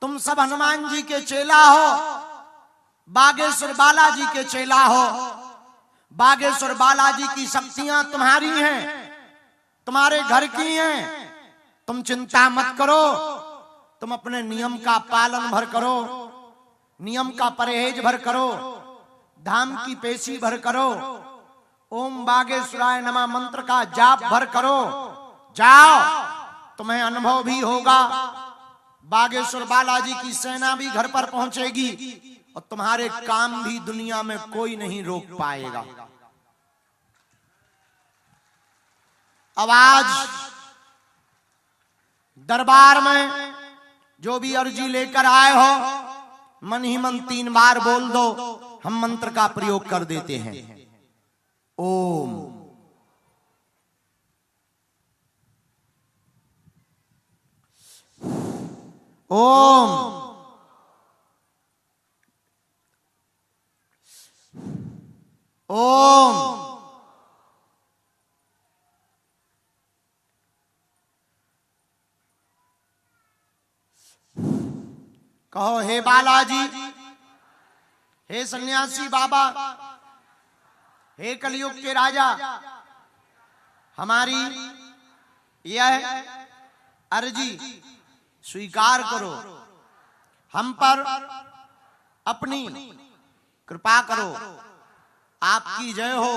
तुम सब हनुमान जी के चेला हो, बागेश्वर बालाजी के चेला हो। बागेश्वर बालाजी की शक्तियां तुम्हारी हैं, तुम्हारे घर की हैं। तुम चिंता मत करो, तुम अपने नियम का पालन भर करो, नियम का परहेज भर करो, धाम की पेशी भर करो, ओम बागेश्वराय नमः मंत्र का जाप भर करो। जाओ, तुम्हें अनुभव भी होगा। बागेश्वर बालाजी की सेना भी घर पर पहुंचेगी और तुम्हारे काम भी दुनिया में कोई नहीं रोक पाएगा। अब आज दरबार में जो भी अर्जी लेकर आए हो, मन ही मन 3 बार बोल दो, हम मंत्र का प्रयोग कर देते हैं। ओम ओम ओम कहो, हे बालाजी, हे सन्यासी बाबा, हे कलयुग के राजा, हमारी यह अर्जी स्वीकार करो, हम पर अपनी कृपा करो। आपकी जय हो,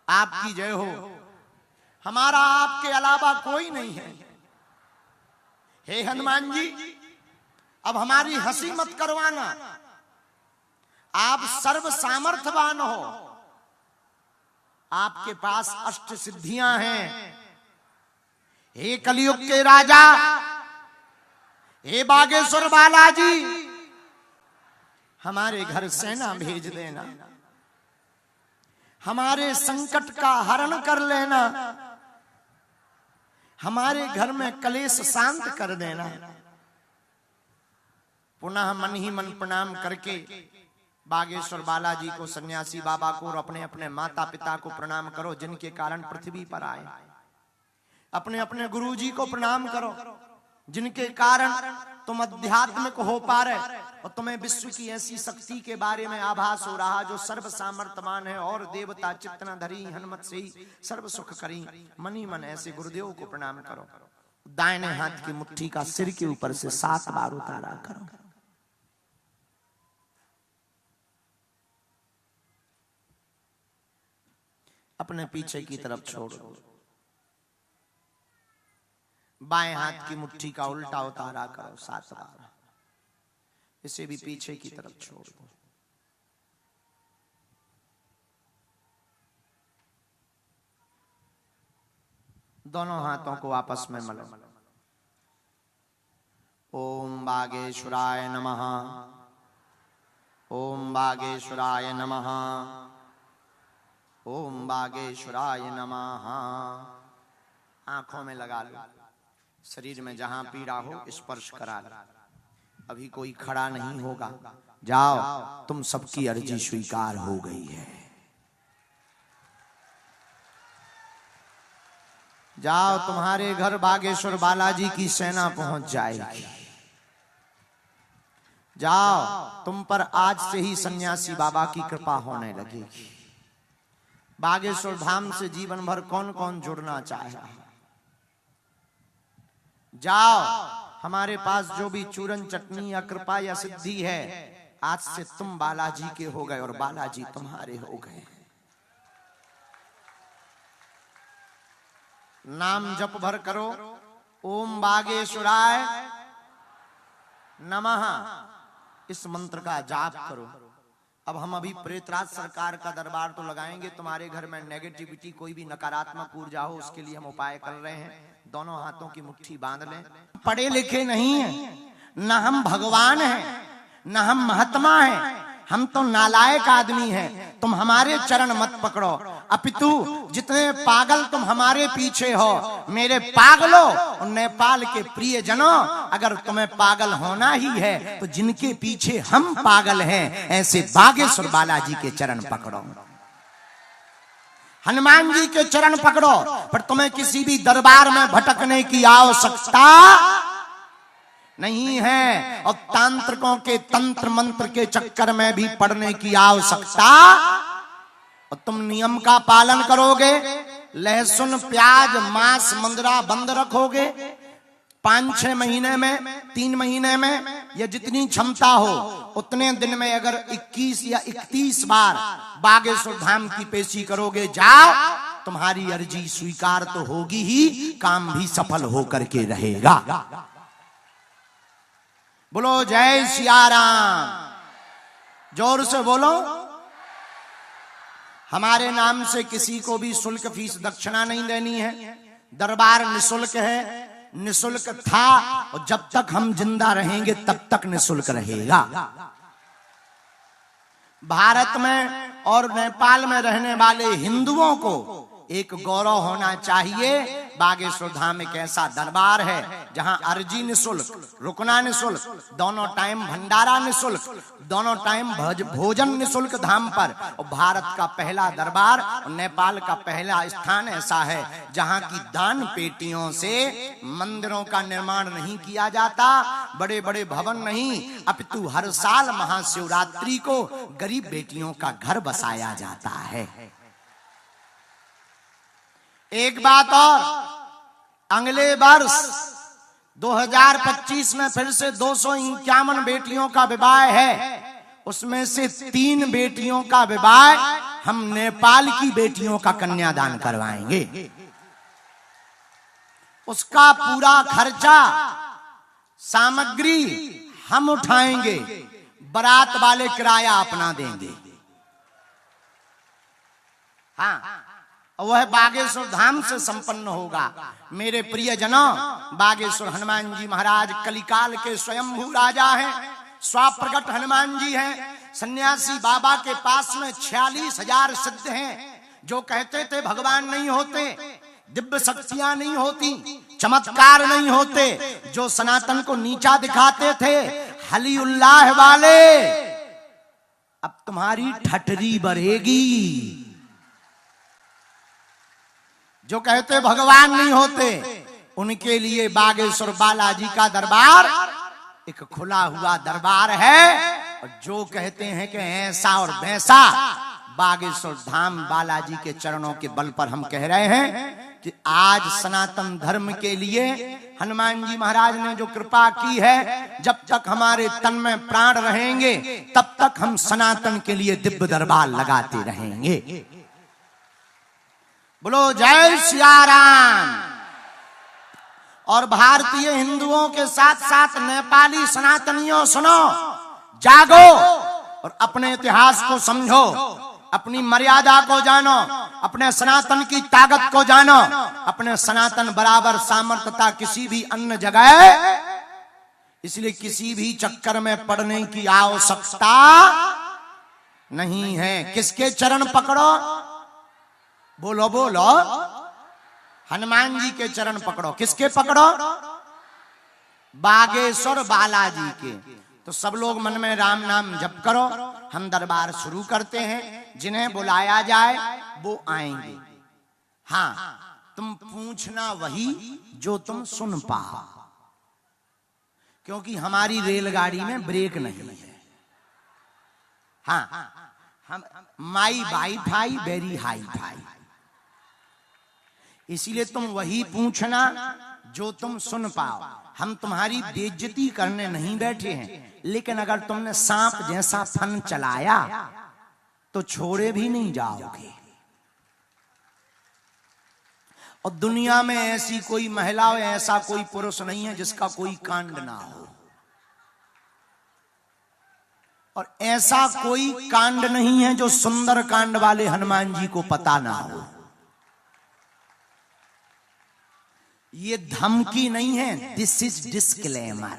आपकी जय हो। हमारा आपके अलावा कोई नहीं है। हे हनुमान जी, अब हमारी हंसी मत करवाना। आप सर्व सामर्थ्यवान हो, आपके पास अष्ट सिद्धियां हैं। हे कलयुग के राजा, हे बागेश्वर बालाजी, हमारे घर सेना भेज देना, हमारे संकट का हरण कर लेना, हमारे घर में कलेश शांत कर देना। पुनः मन ही मन प्रणाम करके बागेश्वर बालाजी को, सन्यासी बाबा को और अपने अपने माता पिता को प्रणाम करो जिनके कारण पृथ्वी पर आए। अपने अपने गुरुजी को प्रणाम करो जिनके कारण तुम आध्यात्मिक हो पा रहे और तुम्हें विश्व की ऐसी शक्ति के बारे में आभास हो रहा जो सर्व सामर्थ्यवान है और देवता चित्तना धरी हनुमत से ही सर्व सुख करी। मन ही मन ऐसे गुरुदेव को प्रणाम करो। दाहिने हाथ की मुट्ठी का सिर के ऊपर से 7 बार उतारा करो। अपने पीछे की तरफ छोड़ दो। बाएं हाथ की मुट्ठी का उल्टा उतारा करो 7 बार। इसे भी पीछे की तरफ छोड़ दो। दोनों हाथों को आपस में मलो। ओम बागेश्वराय नमः, ओम बागेश्वराय नमः, ओम बागेश्वराय नमः। आंखों में लगा लो, शरीर में जहां पीड़ा हो स्पर्श करा लो। अभी कोई खड़ा नहीं होगा। जाओ, तुम सबकी अर्जी स्वीकार हो गई है। जाओ, तुम्हारे घर बागेश्वर बालाजी की सेना पहुंच जाएगी। जाओ, तुम पर आज से ही सन्यासी बाबा की कृपा होने लगेगी। बागेश्वर धाम से जीवन भर कौन कौन जुड़ना चाहे, जाओ। हमारे पास जो भी चूरन चटनी या कृपा या सिद्धि है, आज से तुम बालाजी के हो गए और बालाजी तुम्हारे हो गए। नाम जप भर करो। ओम बागेश्वराय नमः, इस मंत्र का जाप करो। अब हम अभी प्रेतराज सरकार का दरबार तो लगाएंगे। तुम्हारे घर में नेगेटिविटी, कोई भी नकारात्मक ऊर्जा हो, उसके लिए हम उपाय कर रहे हैं। दोनों हाथों की मुट्ठी बांध लें। पढ़े लिखे नहीं हैं, न हम भगवान हैं, न हम महात्मा हैं, हम तो नालायक आदमी हैं। तुम हमारे चरण मत पकड़ो, अपितु जितने पागल तुम हमारे पीछे हो, मेरे पागलों और नेपाल के प्रिय जनों, अगर तुम्हें पागल होना ही है तो जिनके पीछे हम पागल हैं, ऐसे बागेश्वर बालाजी के चरण पकड़ो, हनुमान जी के चरण पकड़ो। पर तुम्हें किसी भी दरबार में भटकने की आवश्यकता नहीं है। और तांत्रिकों के तंत्र मंत्र के चक्कर में भी पड़ने की आवश्यकता। और तुम नियम का पालन करोगे, लहसुन प्याज मांस मंदिरा बंद रखोगे, 5-6 महीने में 3 महीने में या जितनी क्षमता हो उतने दिन में अगर 21 या 31 बार बागेश्वर धाम की पेशी करोगे, जाओ, तुम्हारी अर्जी स्वीकार तो होगी ही, काम भी सफल होकर के रहेगा। बोलो जय सिया राम, जोर से बोलो। हमारे नाम से किसी को भी शुल्क फीस दक्षिणा नहीं देनी है। दरबार निशुल्क है, निशुल्क था और जब तक हम जिंदा रहेंगे तब तक निशुल्क रहेगा। भारत में और नेपाल में रहने वाले हिंदुओं को एक गौरव होना चाहिए। बागेश्वर धाम एक ऐसा दरबार है जहां अर्जी निशुल्क, रुकना निशुल्क, दोनों टाइम भंडारा निशुल्क, दोनों टाइम भोजन निशुल्क धाम पर। और भारत का पहला दरबार और नेपाल का पहला स्थान ऐसा है जहां की दान पेटियों से मंदिरों का निर्माण नहीं किया जाता, बड़े बड़े भवन नहीं, अपितु हर साल महाशिवरात्रि को गरीब बेटियों का घर बसाया जाता है। एक बात और, अगले वर्ष 2025 में फिर से 251 बेटियों का विवाह है। उसमें से 3 बेटियों का विवाह हम नेपाल की बेटियों का कन्यादान करवाएंगे। उसका पूरा खर्चा सामग्री हम उठाएंगे, बारात वाले किराया अपना देंगे। हाँ, वह बागेश्वर धाम से संपन्न होगा। मेरे प्रिय जनों, बागेश्वर हनुमान जी महाराज कलिकाल के स्वयंभू राजा हैं, स्वाप्रगट हनुमान जी हैं। सन्यासी बाबा के पास में 46,000 सिद्ध हैं जो कहते थे भगवान नहीं होते, दिव्य शक्तियां नहीं होती, चमत्कार नहीं होते, जो सनातन को नीचा दिखाते थे, हली उल्लाह वाले। अब तुम्हारी ठठरी बढ़ेगी। जो कहते भगवान नहीं होते, उनके लिए बागेश्वर बालाजी का दरबार एक खुला हुआ दरबार है। और जो कहते हैं कि ऐसा और वैसा, बागेश्वर धाम बालाजी के चरणों के बल पर हम कह रहे हैं कि आज सनातन धर्म के लिए हनुमान जी महाराज ने जो कृपा की है, जब तक हमारे तन में प्राण रहेंगे तब तक हम सनातन के लिए दिव्य दरबार लगाते रहेंगे। बोलो जय सिया राम। और भारतीय हिंदुओं के साथ साथ नेपाली सनातनियों सुनो, जागो और अपने इतिहास को समझो, अपनी मर्यादा को जानो, अपने सनातन की ताकत को जानो। अपने सनातन बराबर सामर्थ्यता किसी भी अन्य जगह, इसलिए किसी भी चक्कर में पड़ने की आवश्यकता नहीं है। किसके चरण पकड़ो? बोलो बोलो, हनुमान जी के चरण पकड़ो। किसके पकड़ो? बागेश्वर बालाजी के। तो सब लोग मन में राम नाम जप करो। हम दरबार शुरू करते हैं। जिन्हें बुलाया जाए वो आएंगे। हाँ, तुम पूछना वही जो तुम सुन पाओ, क्योंकि हमारी रेलगाड़ी में ब्रेक नहीं है। हाँ, हम my wifi very hifi, इसीलिए तुम वही पूछना जो तुम सुन पाओ। हम तुम्हारी बेइज्जती करने नहीं बैठे हैं, लेकिन अगर तुमने सांप जैसा फन चलाया तो छोड़े भी नहीं जाओगे। और दुनिया में ऐसी कोई महिला और ऐसा कोई पुरुष नहीं है जिसका कोई कांड ना हो, और ऐसा कोई कांड नहीं है जो सुंदर कांड वाले हनुमान जी को पता ना हो। ये धमकी नहीं है, दिस इज डिस्क्लेमर।